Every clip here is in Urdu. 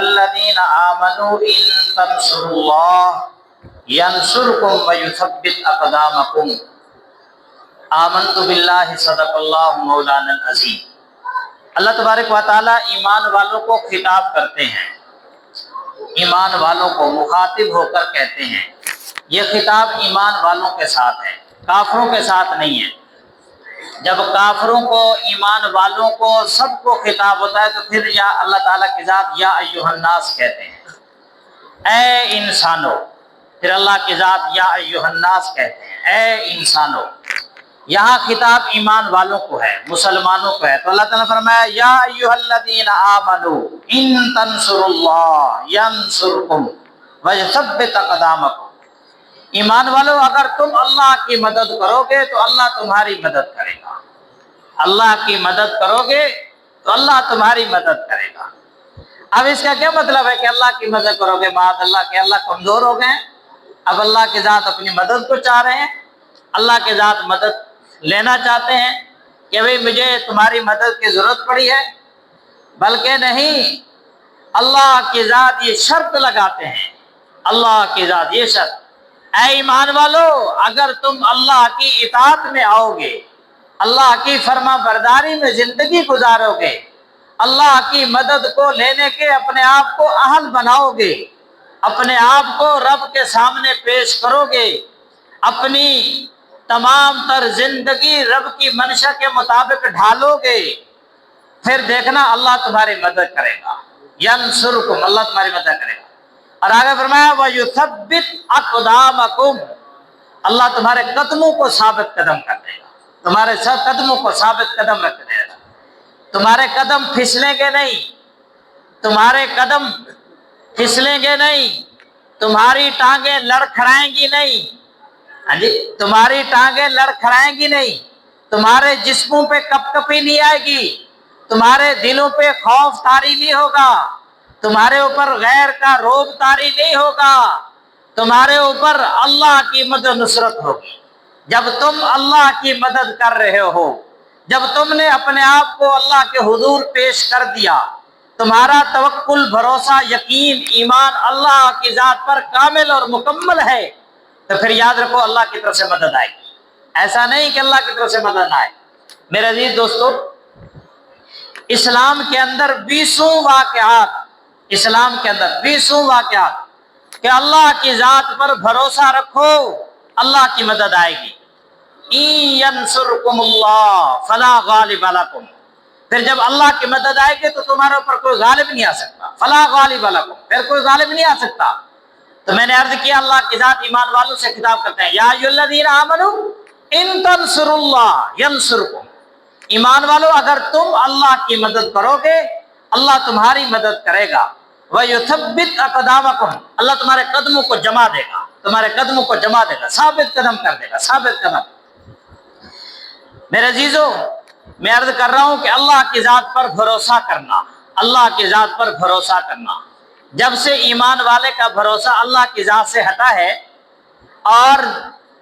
الذین آمنوا ان تنصروا اللہ ینصرکم ویثبت اقدامکم آمنت باللہ صدق اللہ مولانا العظیم۔ اللہ تبارک و تعالیٰ ایمان والوں کو خطاب کرتے ہیں، ایمان والوں کو مخاطب ہو کر کہتے ہیں۔ یہ خطاب ایمان والوں کے ساتھ ہے، کافروں کے ساتھ نہیں ہے۔ جب کافروں کو، ایمان والوں کو، سب کو خطاب ہوتا ہے تو پھر یا اللہ تعالیٰ کی ذات یا ایھا الناس کہتے ہیں، اے انسانو۔ پھر اللہ کی ذات یا ایھا الناس کہتے ہیں، اے انسانو۔ یہاں خطاب ایمان والوں کو ہے، مسلمانوں کو ہے، تو اللہ تعالیٰ نے فرمایا یا ایھا الذین آمنوا ان تنصروا اللہ ینصرکم ویثبت اقدامکم۔ ایمان والو، اگر تم اللہ کی مدد کرو گے تو اللہ تمہاری مدد کرے گا، اللہ کی مدد کرو گے تو اللہ تمہاری مدد کرے گا۔ اب اس کا کیا مطلب ہے کہ اللہ کی مدد کرو گے؟ معاذ اللہ کہ اللہ کمزور ہو گئے، اب اللہ کی ذات اپنی مدد کو چاہ رہے ہیں، اللہ کی ذات مدد لینا چاہتے ہیں کہ بھئی مجھے تمہاری مدد کی ضرورت پڑی ہے، بلکہ نہیں، اللہ کی ذات یہ شرط لگاتے ہیں، اللہ کی ذات یہ شرط، اے ایمان والو، اگر تم اللہ کی اطاعت میں آؤ گے، اللہ کی فرما برداری میں زندگی گزارو گے، اللہ کی مدد کو لینے کے اپنے آپ کو اہل بناؤ گے، اپنے آپ کو رب کے سامنے پیش کرو گے، اپنی تمام تر زندگی رب کی منشا کے مطابق ڈھالو گے، پھر دیکھنا اللہ تمہاری مدد کرے گا، ینصرکم، اللہ تمہاری مدد کرے گا۔ اور آگے فرمایا وَيُثَبِّتْ أَقْدَامَكُمْ، اللہ تمہارے قدموں کو ثابت قدم کر دے گا، تمہارے قدموں کو ثابت قدم رکھ دے گا، تمہارے قدم پھسلیں گے نہیں، تمہارے قدم پھسلیں گے نہیں، تمہاری ٹانگیں لڑکھڑائیں گی نہیں، ہاں جی، تمہاری ٹانگیں لڑکھڑائیں گی نہیں، تمہارے جسموں پہ کپ کپی نہیں آئے گی، تمہارے دلوں پہ خوف طاری نہیں ہوگا، تمہارے اوپر غیر کا روب طاری نہیں ہوگا، تمہارے اوپر اللہ کی مدد نصرت ہوگی۔ جب تم اللہ کی مدد کر رہے ہو، جب تم نے اپنے آپ کو اللہ کے حضور پیش کر دیا، تمہارا توکل، بھروسہ، یقین، ایمان اللہ کی ذات پر کامل اور مکمل ہے، تو پھر یاد رکھو اللہ کی طرف سے مدد آئے گی۔ ایسا نہیں کہ اللہ کی طرف سے مدد نہ آئے۔ میرے عزیز دوستو، اسلام کے اندر 20 واقعات، اسلام کے اندر 20 واقعات کہ اللہ کی ذات پر بھروسہ رکھو، اللہ کی مدد آئے گی۔ ان ینصرکم اللہ فلا غالب لکم، پھر جب اللہ کی مدد آئے گی تو تمہارے اوپر کوئی غالب نہیں آ سکتا، فلا غالب لکم، پھر کوئی غالب نہیں آ سکتا۔ تو میں نے عرض کیا اللہ کی ذات ایمان والوں سے خطاب کرتے ہیں، یا ایھا الذین آمنوا ان تنصروا اللہ ینصرکم، ایمان والو، اگر تم اللہ کی مدد کرو گے اللہ تمہاری مدد کرے گا، وَيُثَبِّتْ أَقْدَامَكُمْ، اللہ تمہارے قدموں کو جما دے گا، تمہارے قدموں کو جما دے گا، ثابت قدم کر دے گا، ثابت قدم۔ میرے عزیزو، میں عرض کر رہا ہوں کہ اللہ کی ذات پر بھروسہ کرنا، اللہ کی ذات پر بھروسہ کرنا، جب سے ایمان والے کا بھروسہ اللہ کی ذات سے ہٹا ہے اور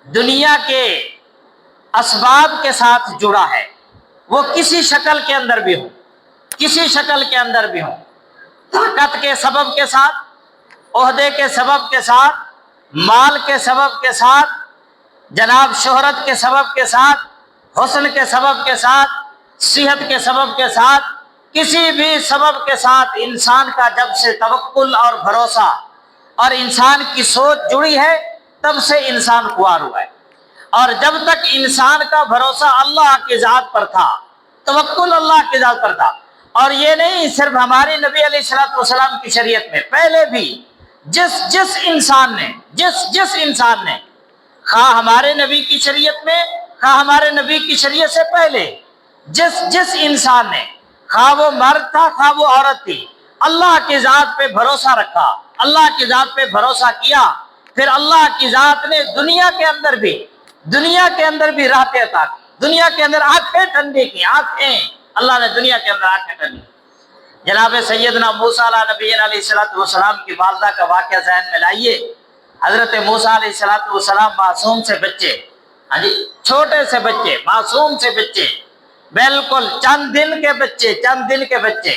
دنیا کے اسباب کے ساتھ جڑا ہے، وہ کسی شکل کے اندر بھی ہو، کسی شکل کے اندر بھی ہو، طاقت کے سبب کے ساتھ، عہدے کے سبب کے ساتھ، مال کے سبب کے ساتھ، جناب شہرت کے سبب کے ساتھ، حسن کے سبب کے ساتھ، صحت کے سبب کے ساتھ، کسی بھی سبب کے ساتھ انسان کا جب سے توکل اور بھروسہ اور انسان کی سوچ جڑی ہے تب سے انسان خوار ہوا ہے۔ اور جب تک انسان کا بھروسہ اللہ کی ذات پر تھا، توکل اللہ کی ذات پر تھا، اور یہ نہیں صرف ہمارے نبی علیہ الصلوۃ والسلام کی شریعت میں، پہلے بھی جس انسان نے خواہ ہمارے نبی کی شریعت میں، خواہ ہمارے نبی کی شریعت سے پہلے، جس انسان نے، خواہ وہ مرد تھا خواہ وہ عورت تھی، اللہ کی ذات پہ بھروسہ رکھا، اللہ کی ذات پہ بھروسہ کیا، پھر اللہ کی ذات نے دنیا کے اندر بھی راحت عطا کی، دنیا کے اندر آنکھیں ٹھنڈی کی، آنکھیں، اللہ نے دنیا کے اندر آنکھیں ٹھنڈی۔ جناب سیدنا موسیٰ علیہ نبی علیہ الصلوۃ والسلام کی والدہ کا واقعہ ذہن میں لائیے۔ حضرت موسیٰ علیہ الصلوۃ والسلام معصوم سے بچے، ہاں جی، چھوٹے سے بچے، معصوم سے بچے، بالکل چند دن کے بچے،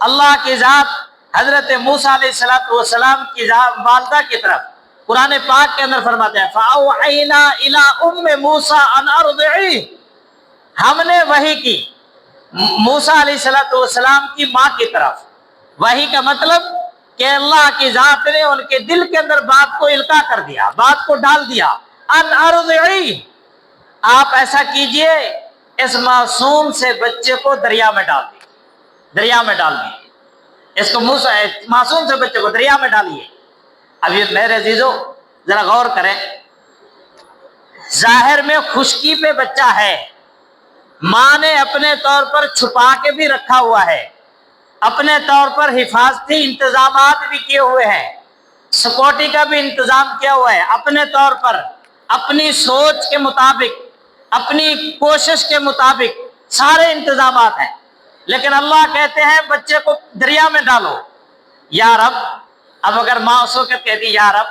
اللہ کی ذات حضرت موسیٰ علیہ السلام کی والدہ کی طرف قرآن پاک کے اندر فرماتے ہیں فَأَوْحَيْنَا إِلَىٰ أُمِّ مُوسَىٰ أَنْ أَرْضِعِيهِ، ہم نے وحی کی موسیٰ علیہ السلام کی ماں کی طرف۔ وحی کا مطلب کہ اللہ کی ذات نے ان کے دل کے اندر بات کو القاء کر دیا، بات کو ڈال دیا۔ ان ارضعی، آپ ایسا کیجئے اس معصوم سے بچے کو دریا میں ڈال دیجیے، دریا میں ڈال دیجیے اس کو، معصوم سے بچے کو دریا میں ڈالیے۔ اب یہ میرے عزیزو ذرا غور کریں، ظاہر میں خشکی پہ بچہ ہے، ماں نے اپنے طور پر چھپا کے بھی رکھا ہوا ہے، اپنے طور پر حفاظتی انتظامات بھی کیے ہوئے ہیں، سیکورٹی کا بھی انتظام کیا ہوا ہے، اپنے طور پر اپنی سوچ کے مطابق، اپنی کوشش کے مطابق سارے انتظامات ہیں، لیکن اللہ کہتے ہیں بچے کو دریا میں ڈالو۔ یا رب، اب اگر ماں اس وقت کہتی یا رب،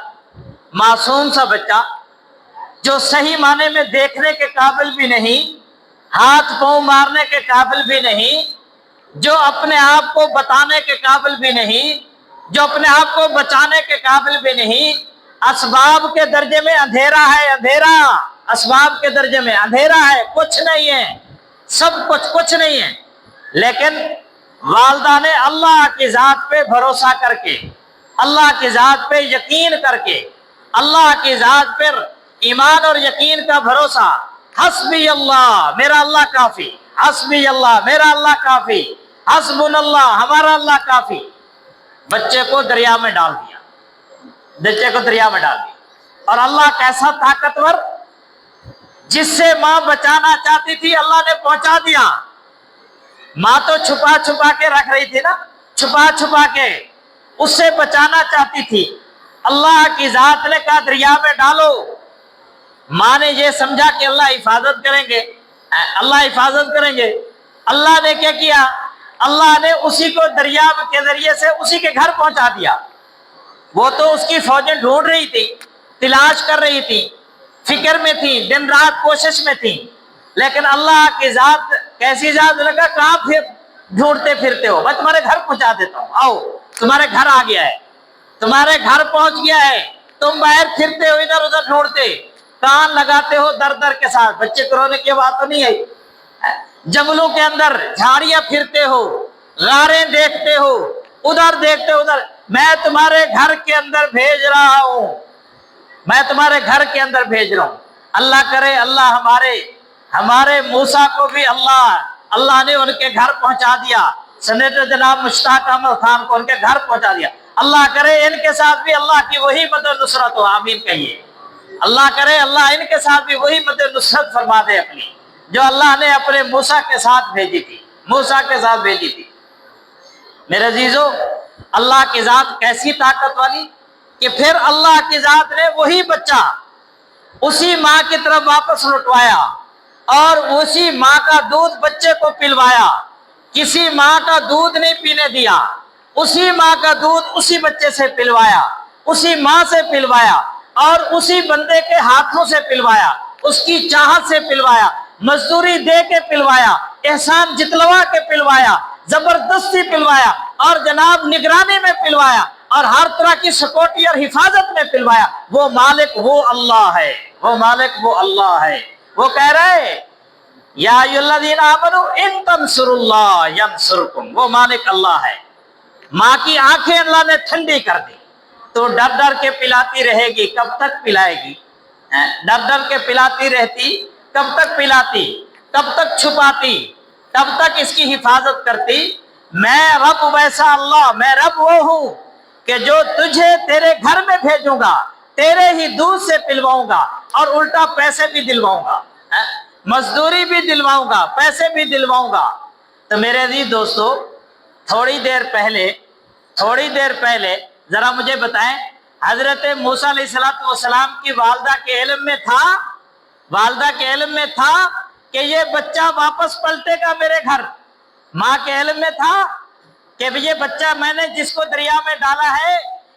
معصوم سا بچہ جو صحیح معنی میں دیکھنے کے قابل بھی نہیں، ہاتھ پاؤں مارنے کے قابل بھی نہیں، جو اپنے آپ کو بتانے کے قابل بھی نہیں، جو اپنے آپ کو بچانے کے قابل بھی نہیں، اسباب کے درجے میں اندھیرا ہے، اندھیرا، اسباب کے درجے میں اندھیرا ہے، کچھ نہیں ہے، سب کچھ نہیں ہے، لیکن والدہ نے اللہ کی ذات پہ بھروسہ کر کے، اللہ کی ذات پہ یقین کر کے، اللہ کی ذات پر ایمان اور یقین کا بھروسہ، حسبی اللہ، میرا اللہ کافی، حسبی اللہ، میرا اللہ کافی، حسبن اللہ، ہمارا اللہ کافی، بچے کو دریا میں ڈال دیا، بچے کو دریا میں ڈال دیا۔ اور اللہ کیسا طاقتور، جس سے ماں بچانا چاہتی تھی اللہ نے پہنچا دیا۔ ماں تو چھپا چھپا کے رکھ رہی تھی نا، چھپا چھپا کے اس سے بچانا چاہتی تھی، اللہ کی ذات نے کہا دریا میں ڈالو۔ ماں نے یہ سمجھا کہ اللہ حفاظت کریں گے، اللہ حفاظت کریں گے، اللہ نے کیا کیا، اللہ نے اسی کو دریا کے ذریعے سے اسی کے گھر پہنچا دیا۔ وہ تو اس کی فوجیں ڈھونڈ رہی تھی، تلاش کر رہی تھی، فکر میں تھی، دن رات کوشش میں تھی، لیکن اللہ کی ذات کیسی ذات لگا، کہاں پھر ڈھونڈتے پھرتے ہو، میں تمہارے گھر پہنچا دیتا ہوں، آؤ تمہارے گھر آ گیا ہے، تمہارے گھر پہنچ گیا ہے، تم باہر پھرتے ہو، ادھر ادھر ڈھونڈتے، کان لگاتے ہو در در کے ساتھ، بچے کو رونے کی بات تو نہیں آئی، جنگلوں کے اندر جھاڑیاں پھرتے ہو، غاریں دیکھتے ہو، ادھر دیکھتے ہو ادھر، میں تمہارے گھر کے اندر بھیج رہا ہوں، میں تمہارے گھر کے اندر بھیج رہا ہوں۔ اللہ کرے اللہ ہمارے موسیٰ کو بھی اللہ نے ان کے گھر پہنچا دیا، سینیٹر جناب مشتاق احمد خان کو ان کے گھر پہنچا دیا۔ اللہ کرے ان کے ساتھ بھی اللہ کی وہی مدد نصرت ہو، آمین کہیے۔ اللہ کرے اللہ ان کے ساتھ بھی وہی مدد نصرت فرما دے اپنی، جو اللہ نے اپنے موسیٰ کے ساتھ بھیجی تھی، موسیٰ کے ساتھ بھیجی تھی۔ میرے عزیزو، اللہ کی ذات کیسی طاقت والی کہ پھر اللہ کی ذات نے وہی بچہ اسی ماں کی طرف واپس لوٹوایا اور اسی ماں کا دودھ بچے کو پلوایا، کسی ماں کا دودھ نہیں پینے دیا، اسی ماں کا دودھ اسی بچے سے پلوایا، اسی ماں سے پلوایا اور اسی بندے کے ہاتھوں سے پلوایا، اس کی چاہت سے پلوایا، مزدوری دے کے پلوایا، احسان جتلوا کے پلوایا، زبردستی پلوایا اور جناب نگرانی میں پلوایا اور ہر طرح کی سیکورٹی اور حفاظت میں پلوایا۔ وہ مالک وہ اللہ ہے، وہ مالک وہ اللہ ہے۔ وہ کہہ رہے یا ایھا الذین آمنوا ان تنصروا اللہ ینصرکم، وہ مالک اللہ ہے۔ ماں کی آنکھیں اللہ نے ٹھنڈی کر دی، تو ڈر ڈر کے پلاتی رہے گی، کب تک پلائے گی؟ ڈر ڈر کے پلاتی رہتی، کب تک پلاتی، کب تک چھپاتی، کب تک اس کی حفاظت کرتی؟ میں رب ویسا اللہ، میں رب وہ ہوں کہ جو تجھے تیرے گھر میں بھیجوں گا، تیرے ہی دودھ سے پلواؤں گا اور الٹا پیسے بھی دلواؤں گا، مزدوری بھی دلواؤں گا، پیسے بھی دلواؤں گا۔ تو میرے عزیز دوستو، تھوڑی دیر پہلے ذرا مجھے بتائیں، حضرت موسیٰ علیہ السلام کی والدہ کے علم میں تھا کہ یہ بچہ واپس پلٹے گا میرے گھر؟ ماں کے علم میں تھا کہ یہ بچہ میں نے جس کو دریا میں ڈالا ہے،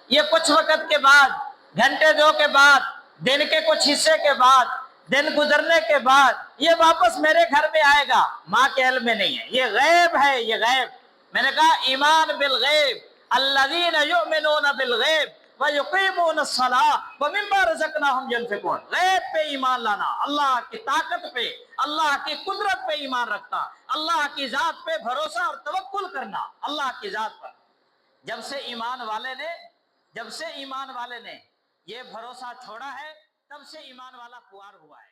یہ کچھ وقت کے بعد، گھنٹے دو کے بعد، دن کے کچھ حصے کے بعد، دن گزرنے کے بعد یہ واپس میرے گھر میں آئے گا؟ ماں کے علم میں نہیں ہے، یہ غیب ہے، یہ غیب۔ میں نے کہا ایمان بالغیب، الذین یؤمنون بالغیب ویقیمون الصلاۃ ومما رزقناہم ینفقون. غیب پہ ایمان لانا، اللہ کی طاقت پہ، اللہ کی قدرت پہ ایمان رکھنا، اللہ کی ذات پہ بھروسہ اور توکل کرنا، اللہ کی ذات پر. جب سے ایمان والے نے یہ بھروسہ چھوڑا ہے، تب سے ایمان والا خوار ہوا ہے.